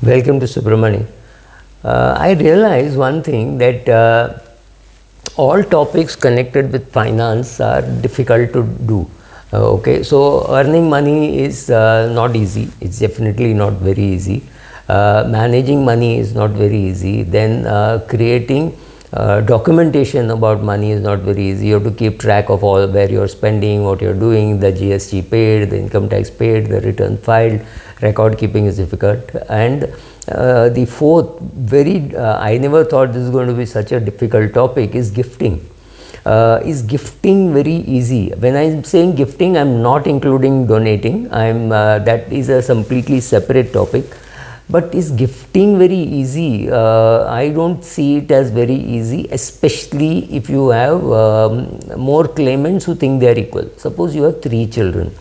Welcome to Subramani. I realize one thing that all topics connected with finance are difficult to do. Okay, so earning money is not easy. It's definitely not very easy. Managing money is not very easy. Then creating documentation about money is not very easy. You have to keep track of all where you're spending, what you're doing, the GST paid, the income tax paid, the return filed. Record keeping is difficult. And the fourth, I never thought this is going to be such a difficult topic, is gifting. Is gifting very easy? When I'm saying gifting, I'm not including donating. That is a completely separate topic. But is gifting very easy? I don't see it as very easy, especially if you have more claimants who think they are equal. Suppose you have 3 children.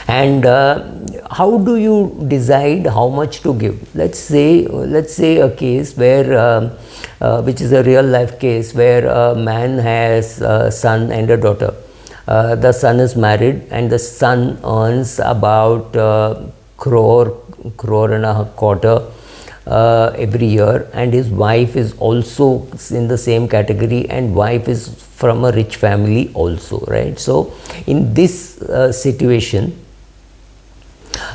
And how do you decide how much to give? Let's say a case where which is a real life case, where a man has a son and a daughter. The son is married and the son earns about crore and a quarter every year, and his wife is also in the same category, and wife is from a rich family also, right? So in this situation,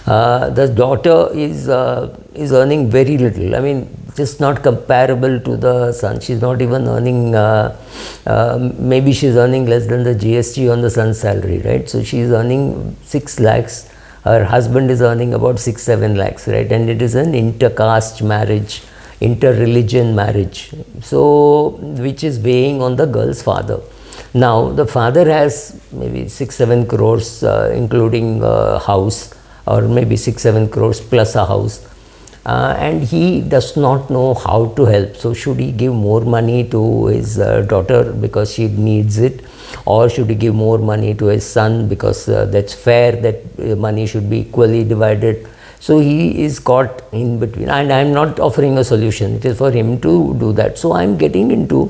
the daughter is earning very little. I mean, just not comparable to the son. She's not even earning, maybe she's earning less than the GST on the son's salary, right? So she's earning 6 lakhs. Her husband is earning about 6-7 lakhs, right? And it is an intercaste marriage, inter-religion marriage, so which is weighing on the girl's father. Now the father has maybe 6-7 crores, including house, or maybe 6-7 crores plus a house, and he does not know how to help. So should he give more money to his daughter because she needs it, or should he give more money to his son because that's fair, that money should be equally divided? So he is caught in between, and I am not offering a solution. It is for him to do that. So I am getting into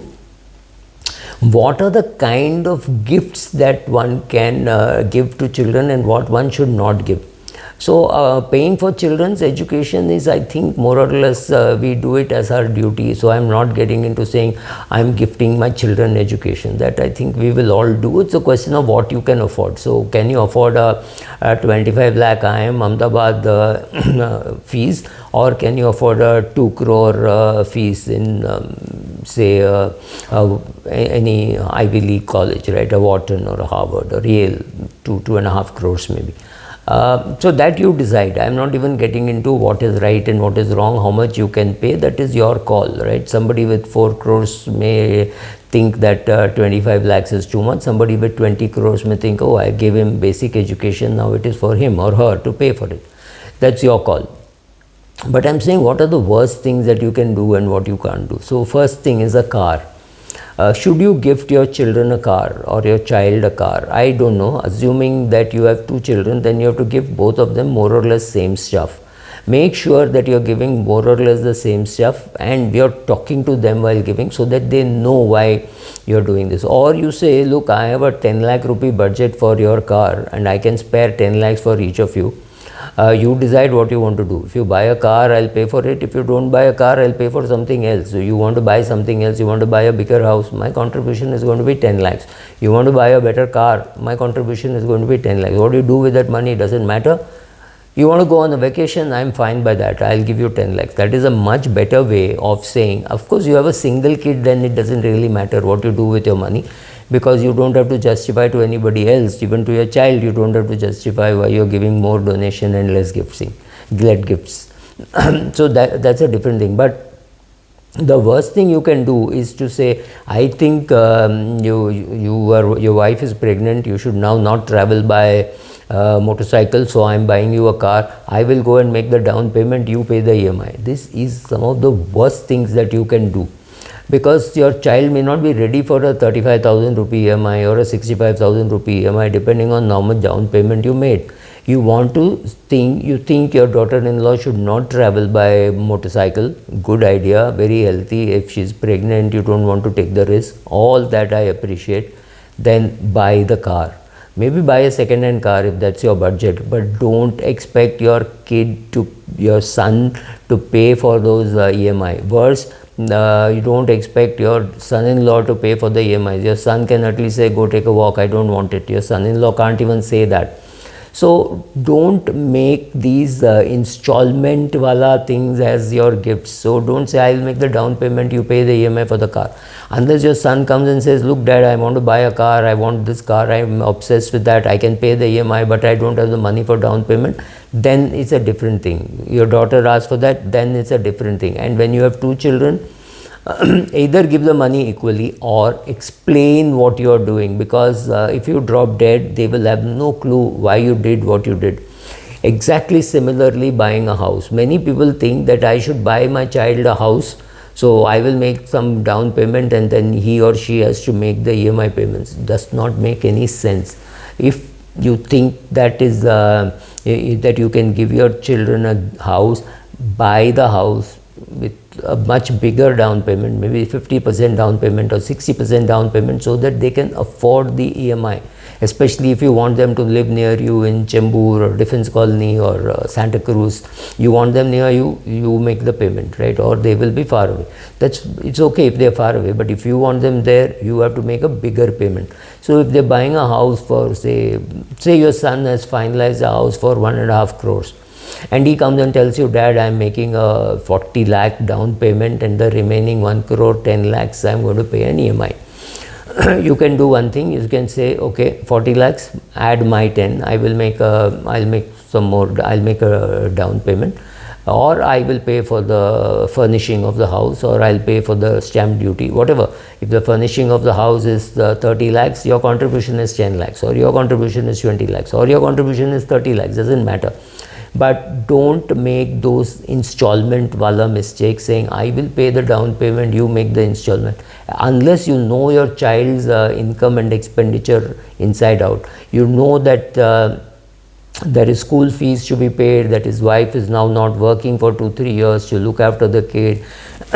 what are the kind of gifts that one can give to children and what one should not give. So paying for children's education is, I think, more or less we do it as our duty. So I'm not getting into saying I'm gifting my children education. That I think we will all do. It's a question of what you can afford. So can you afford a 25 lakh IIM Ahmedabad fees, or can you afford a 2 crore fees in say any Ivy League college, right? A Wharton or a Harvard or Yale, 2.5 crores maybe. So that you decide. I am not even getting into what is right and what is wrong, how much you can pay. That is your call, right? Somebody with 4 crores may think that 25 lakhs is too much. Somebody with 20 crores may think, oh, I gave him basic education, now it is for him or her to pay for it. That's your call. But I'm saying, what are the worst things that you can do and what you can't do? So first thing is a car. Should you gift your children a car or your child a car? I don't know. Assuming that you have 2 children, then you have to give both of them more or less same stuff. Make sure that you're giving more or less the same stuff, and you're talking to them while giving, so that they know why you're doing this. Or you say, look, I have a 10 lakh rupee budget for your car and I can spare 10 lakhs for each of you. You decide what you want to do. If you buy a car, I'll pay for it. If you don't buy a car, I'll pay for something else. So you want to buy something else, you want to buy a bigger house, my contribution is going to be 10 lakhs. You want to buy a better car, my contribution is going to be 10 lakhs. What do you do with that money doesn't matter. You want to go on a vacation, I'm fine by that, I'll give you 10 lakhs. That is a much better way of saying. Of course, you have a single kid, then it doesn't really matter what you do with your money, because you don't have to justify to anybody else. Even to your child, you don't have to justify why you're giving more donation and less gifts. So that's a different thing. But the worst thing you can do is to say, I think your wife is pregnant, you should now not travel by motorcycle, so I'm buying you a car. I will go and make the down payment, you pay the EMI. This is some of the worst things that you can do, because your child may not be ready for a 35,000 rupee EMI or a 65,000 rupee EMI, depending on how much down payment you made. You think your daughter-in-law should not travel by motorcycle. Good idea, very healthy. If she's pregnant, you don't want to take the risk. All that I appreciate. Then buy the car. Maybe buy a second hand car if that's your budget, but don't expect your son to pay for those EMI. Worse, you don't expect your son-in-law to pay for the EMIs. Your son can at least say, go take a walk, I don't want it. Your son-in-law can't even say that. So don't make these installment wala things as your gifts. So don't say, I will make the down payment, you pay the EMI for the car. Unless your son comes and says, look dad, I want to buy a car, I want this car, I'm obsessed with that, I can pay the EMI but I don't have the money for down payment, then it's a different thing. Your daughter asks for that, then it's a different thing. And when you have 2 children, either give the money equally or explain what you are doing, because if you drop dead, they will have no clue why you did what you did. Exactly similarly, buying a house. Many people think that I should buy my child a house, so I will make some down payment and then he or she has to make the EMI payments. Does not make any sense. If you think that is that you can give your children a house, buy the house with a much bigger down payment, maybe 50% down payment or 60% down payment, so that they can afford the EMI. Especially if you want them to live near you in Chembur or Defense Colony or Santa Cruz, you want them near you, you make the payment, right? Or they will be far away. It's okay if they are far away, but if you want them there, you have to make a bigger payment. So if they're buying a house for say your son has finalized a house for 1.5 crores, and he comes and tells you, dad, I'm making a 40 lakh down payment and the remaining 1 crore 10 lakhs I'm going to pay an EMI. You can do one thing, you can say, okay, 40 lakhs, add my 10, I'll make a down payment, or I will pay for the furnishing of the house, or I'll pay for the stamp duty, whatever. If the furnishing of the house is 30 lakhs, your contribution is 10 lakhs, or your contribution is 20 lakhs, or your contribution is 30 lakhs, doesn't matter. But don't make those installment wala mistakes, saying I will pay the down payment, you make the installment. Unless you know your child's income and expenditure inside out, you know that there is school fees to be paid, that his wife is now not working for 2-3 years to look after the kid.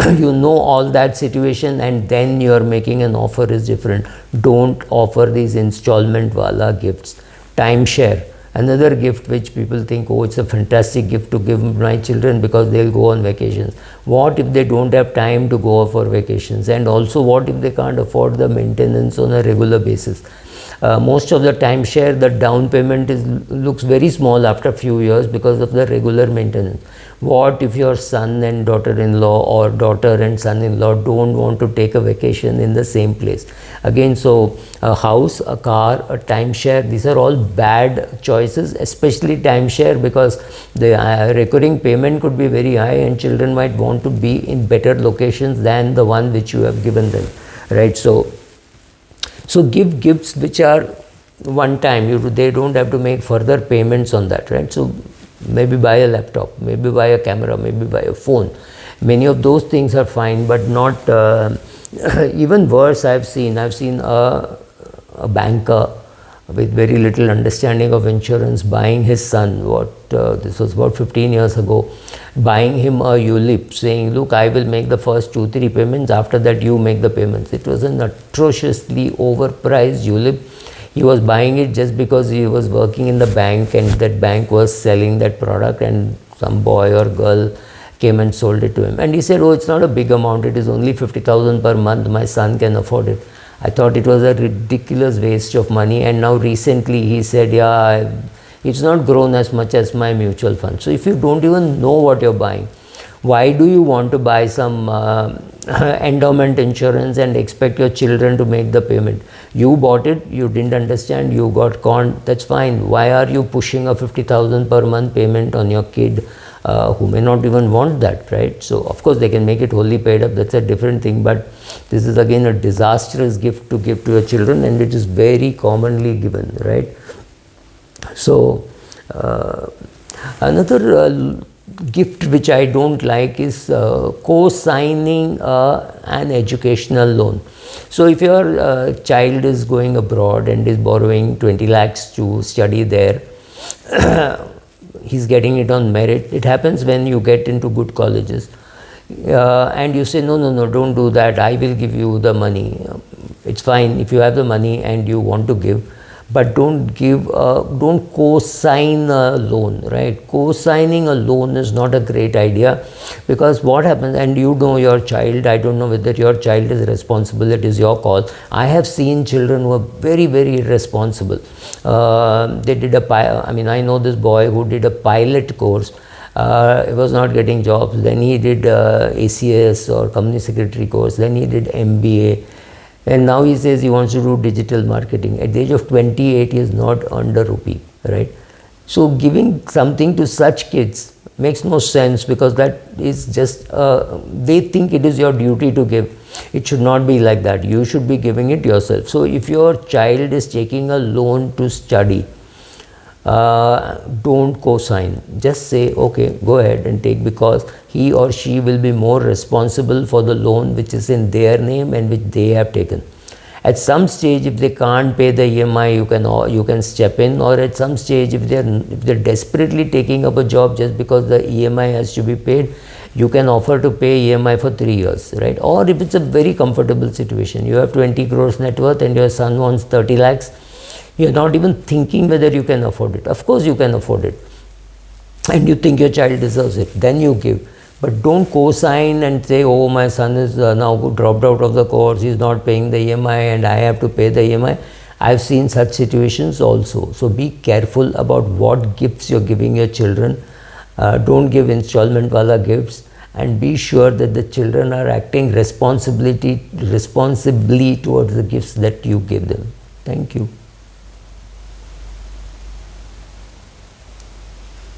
You know all that situation, and then you are making an offer is different. Don't offer these installment wala gifts. Timeshare. Another gift which people think, oh, it's a fantastic gift to give my children because they'll go on vacations. What if they don't have time to go for vacations? And also, what if they can't afford the maintenance on a regular basis? Most of the timeshare, the down payment looks very small after a few years because of the regular maintenance. What if your son and daughter-in-law or daughter and son-in-law don't want to take a vacation in the same place? Again, so a house, a car, a timeshare, these are all bad choices, especially timeshare, because the recurring payment could be very high and children might want to be in better locations than the one which you have given them, right? So give gifts which are one time, they don't have to make further payments on that, right? So maybe buy a laptop, maybe buy a camera, maybe buy a phone. Many of those things are fine, but not even worse. I've seen a banker with very little understanding of insurance buying his son, this was about 15 years ago, buying him a ULIP, saying, look, I will make the first 2-3 payments, after that you make the payments. It was an atrociously overpriced ULIP. He was buying it just because he was working in the bank and that bank was selling that product, and some boy or girl came and sold it to him. And he said, oh, it's not a big amount, it is only 50,000 per month, my son can afford it. I thought it was a ridiculous waste of money, and now recently he said, yeah, it's not grown as much as my mutual fund. So if you don't even know what you're buying, why do you want to buy some endowment insurance and expect your children to make the payment? You bought it, you didn't understand, you got conned, that's fine. Why are you pushing a 50,000 per month payment on your kid who may not even want that, right? So of course they can make it wholly paid up, that's a different thing, but this is again a disastrous gift to give to your children, and it is very commonly given, right? So another gift which I don't like is co-signing an educational loan. So if your child is going abroad and is borrowing 20 lakhs to study there, he's getting it on merit. It happens when you get into good colleges, and you say, no, don't do that, I will give you the money. It's fine if you have the money and you want to give, but don't co-sign a loan, right? Co-signing a loan is not a great idea, because what happens, and you know your child, I don't know whether your child is responsible, it is your call. I have seen children who are very, very irresponsible. They did I know this boy who did a pilot course. He was not getting jobs. Then he did ACS or company secretary course. Then he did MBA. And now he says he wants to do digital marketing. At the age of 28, he has not earned a rupee, right? So giving something to such kids makes no sense, because that is just, they think it is your duty to give. It should not be like that. You should be giving it yourself. So if your child is taking a loan to study, don't co-sign. Just say, okay, go ahead and take, because he or she will be more responsible for the loan which is in their name and which they have taken. At some stage, if they can't pay the EMI, you can step in, or at some stage, if they're desperately taking up a job just because the EMI has to be paid, you can offer to pay EMI for 3 years, right? Or if it's a very comfortable situation, you have 20 crores net worth and your son wants 30 lakhs, you're not even thinking whether you can afford it. Of course you can afford it, and you think your child deserves it, then you give. But don't co-sign and say, oh, my son is now dropped out of the course, he's not paying the EMI and I have to pay the EMI. I've seen such situations also. So be careful about what gifts you're giving your children. Don't give installment wala gifts, and be sure that the children are acting responsibly towards the gifts that you give them. Thank you.